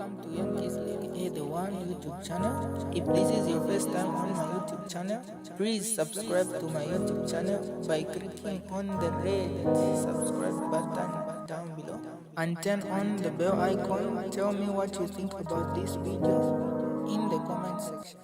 welcome to Young Kids League the One YouTube channel. If this is your first time on my YouTube channel, please subscribe to my YouTube channel by clicking on the red subscribe button down below and turn on the bell icon. Tell me what you think about this video in the comment section.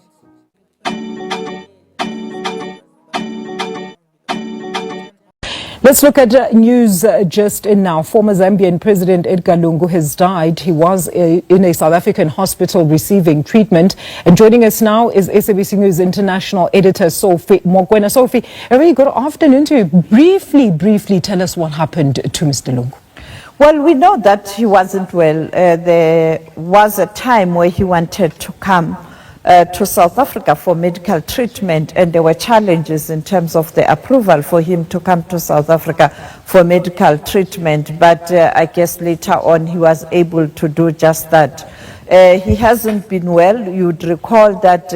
Let's look at news just in now. Former Zambian President Edgar Lungu has died. He was in a South African hospital receiving treatment. And joining us now is SABC News International Editor Sophie Mokwena. Sophie, a very good afternoon to you. Briefly tell us what happened to Mr. Lungu. Well, we know that he wasn't well. There was a time where he wanted to come to South Africa for medical treatment, and there were challenges in terms of the approval for him to come to South Africa for medical treatment, but I guess later on he was able to do just that. He hasn't been well. You'd recall that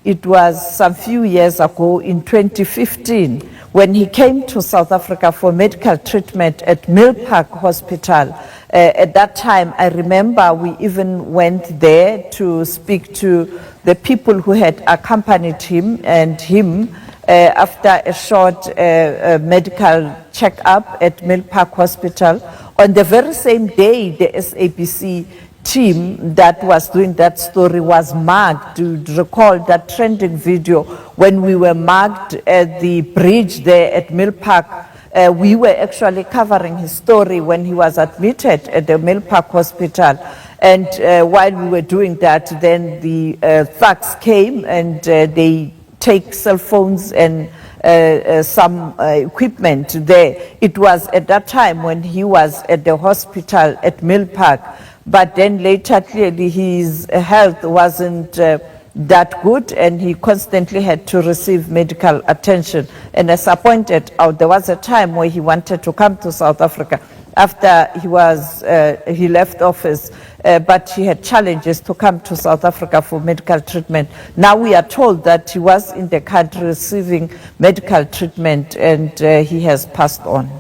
it was some few years ago in 2015 when he came to South Africa for medical treatment at Milpark Hospital. At that time, I remember we even went there to speak to the people who had accompanied him and him after a short medical checkup at Milpark Hospital. On the very same day, the SABC team that was doing that story was marked. You recall that trending video when we were marked at the bridge there at Milpark. We were actually covering his story when he was admitted at the Milpark Hospital. And while we were doing that, then the thugs came and they take cell phones and some equipment there. It was at that time when he was at the hospital at Milpark. But then later, clearly, his health wasn't that good, and he constantly had to receive medical attention. And as I pointed out, there was a time where he wanted to come to South Africa after he left office, but he had challenges to come to South Africa for medical treatment. Now we are told that he was in the country receiving medical treatment, and he has passed on.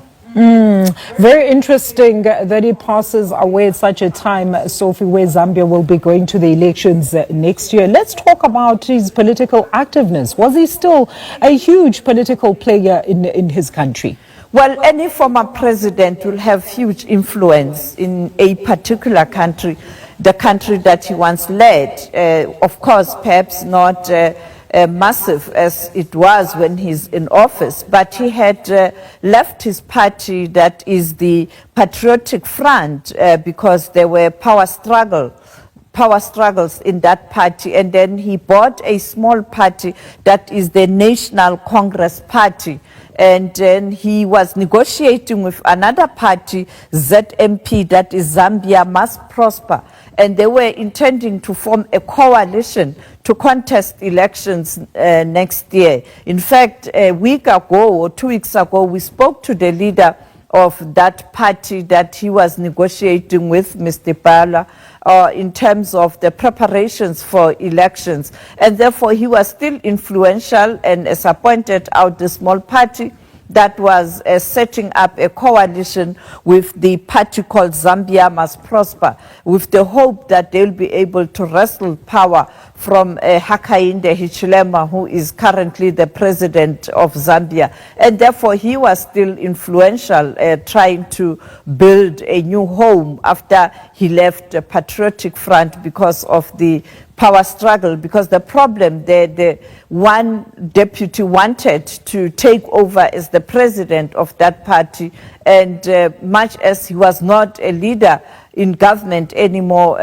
Very interesting that he passes away at such a time, Sophie, where Zambia will be going to the elections next year. Let's talk about his political activeness. Was he still a huge political player in his country? Well, any former president will have huge influence in a particular country, the country that he once led. Of course, perhaps not massive as it was when he's in office, but he had left his party, that is the Patriotic Front, because there were power struggles in that party, and then he bought a small party that is the National Congress Party. And then he was negotiating with another party, ZMP, that is Zambia Must Prosper. And they were intending to form a coalition to contest elections next year. In fact, a week ago or 2 weeks ago, we spoke to the leader of that party that he was negotiating with, Mr. Bala, in terms of the preparations for elections. And therefore, he was still influential, and as I pointed out, the small party that was setting up a coalition with the party called Zambia Must Prosper, with the hope that they'll be able to wrestle power from Hakainde Hichilema, who is currently the president of Zambia. And therefore, he was still influential, trying to build a new home after he left the Patriotic Front because of the power struggle, because the problem there, the one deputy wanted to take over as the president of that party, and much as he was not a leader in government anymore,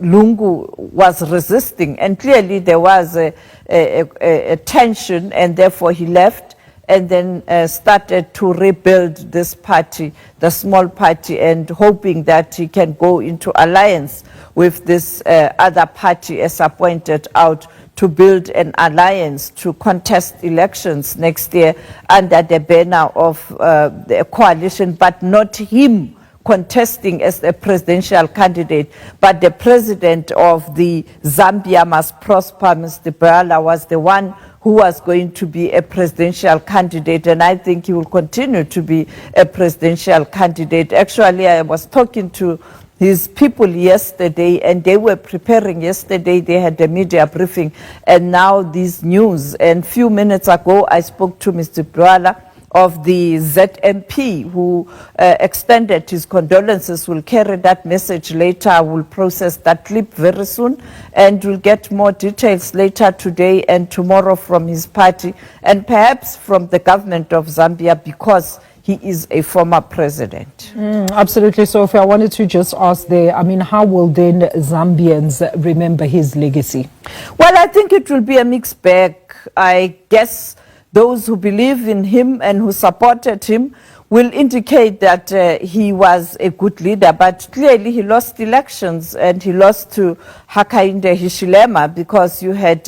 Lungu was resisting, and clearly there was a tension, and therefore he left and then started to rebuild this party, the small party, and hoping that he can go into alliance with this other party, as I pointed out, to build an alliance to contest elections next year under the banner of the coalition, but not him contesting as a presidential candidate, but the president of the Zambia Must Prosper, Mr. Bala, was the one who was going to be a presidential candidate, and I think he will continue to be a presidential candidate. Actually, I was talking to his people yesterday, and they were preparing yesterday. They had a media briefing, and now this news. And few minutes ago, I spoke to Mr. Bwala of the ZMP, who extended his condolences. Will carry that message later. We'll process that clip very soon, and we'll get more details later today and tomorrow from his party, and perhaps from the government of Zambia, because he is a former president. Absolutely, Sophie. I wanted to just ask there, I mean, how will then Zambians remember his legacy? Well, I think it will be a mixed bag. I guess those who believe in him and who supported him will indicate that he was a good leader, but clearly he lost elections, and he lost to Hakainde Hichilema, because you had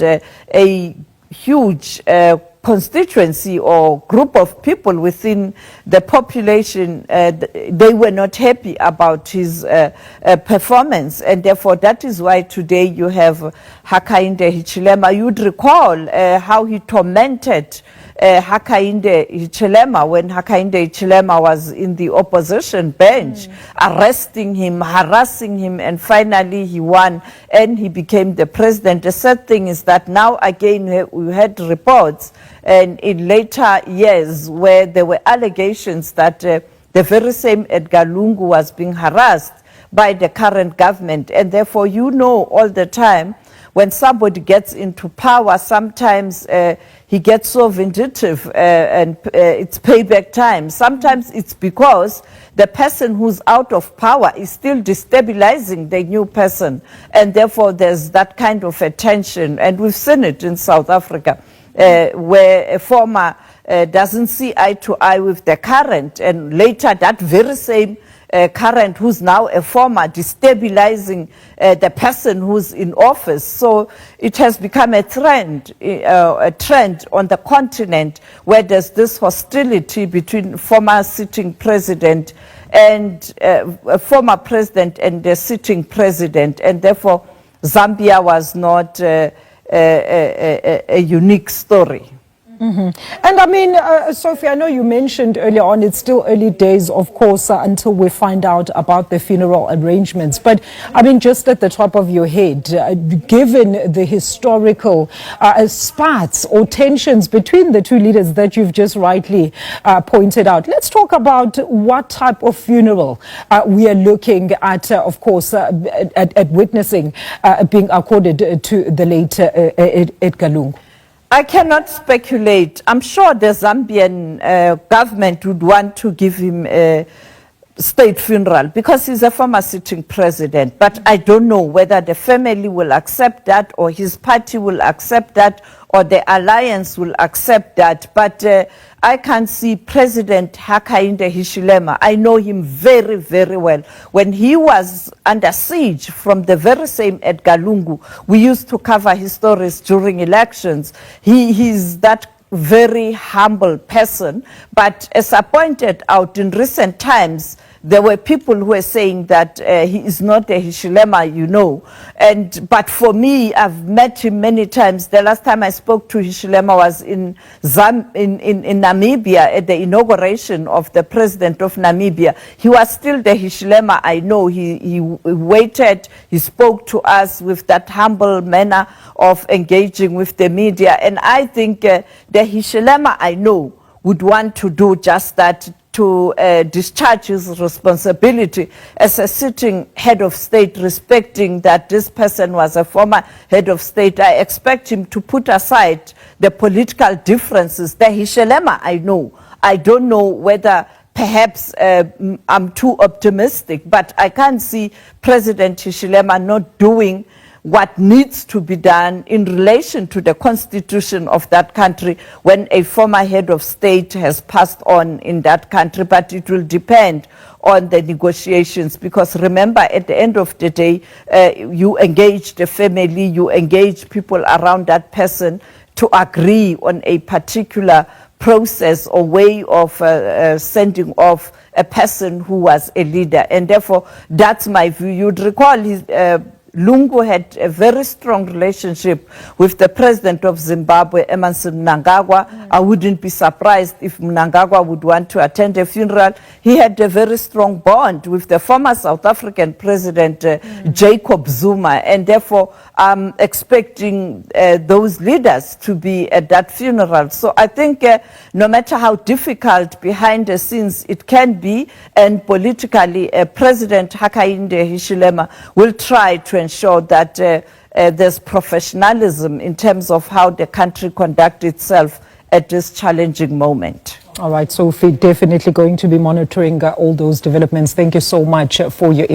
a huge constituency or group of people within the population. They were not happy about his performance, and therefore that is why today you have Hakainde Hichilema. You'd recall how he tormented Hakainde Hichilema when Hakainde Hichilema was in the opposition bench, arresting him, harassing him, and finally he won and he became the president. The sad thing is that now again we had reports and in later years where there were allegations that the very same Edgar Lungu was being harassed by the current government, and therefore you know all the time when somebody gets into power, sometimes he gets so vindictive and it's payback time. Sometimes it's because the person who's out of power is still destabilizing the new person, and therefore there's that kind of a tension. And we've seen it in South Africa, where a former doesn't see eye to eye with the current, and later that very same current who's now a former destabilizing the person who's in office. So it has become a trend on the continent where there's this hostility between former sitting president and a former president and the sitting president, and therefore Zambia was not a unique story. And I mean, Sophie, I know you mentioned earlier on, it's still early days, of course, until we find out about the funeral arrangements. But I mean, just at the top of your head, given the historical spats or tensions between the two leaders that you've just rightly pointed out, let's talk about what type of funeral we are looking at, of course, at witnessing being accorded to the late Edgar Lungu. I cannot speculate. I'm sure the Zambian government would want to give him a state funeral because he's a former sitting president. But I don't know whether the family will accept that, or his party will accept that, or the alliance will accept that. But I can see President Hakainde Hichilema. I know him very, very well. When he was under siege from the very same Edgar Lungu, we used to cover his stories during elections. He's that very humble person, but as I pointed out in recent times, there were people who were saying that he is not a Hichilema, you know. But for me, I've met him many times. The last time I spoke to Hichilema was in Namibia at the inauguration of the president of Namibia. He was still the Hichilema I know. He waited, he spoke to us with that humble manner of engaging with the media. And I think the Hichilema I know would want to do just that, to discharge his responsibility as a sitting head of state, respecting that this person was a former head of state. I expect him to put aside the political differences. The Hichilema I know. I don't know whether perhaps I'm too optimistic, but I can't see President Hichilema not doing what needs to be done in relation to the constitution of that country when a former head of state has passed on in that country. But it will depend on the negotiations, because remember, at the end of the day, you engage the family, you engage people around that person to agree on a particular process or way of sending off a person who was a leader. And therefore, that's my view. You'd recall Lungu had a very strong relationship with the president of Zimbabwe, Emmerson Mnangagwa. I wouldn't be surprised if Mnangagwa would want to attend a funeral. He had a very strong bond with the former South African president, Jacob Zuma, and therefore I'm expecting those leaders to be at that funeral. So I think no matter how difficult behind the scenes it can be, and politically President Hakainde Hichilema will try to ensure that there's professionalism in terms of how the country conducts itself at this challenging moment. All right, Sophie, definitely going to be monitoring all those developments. Thank you so much for your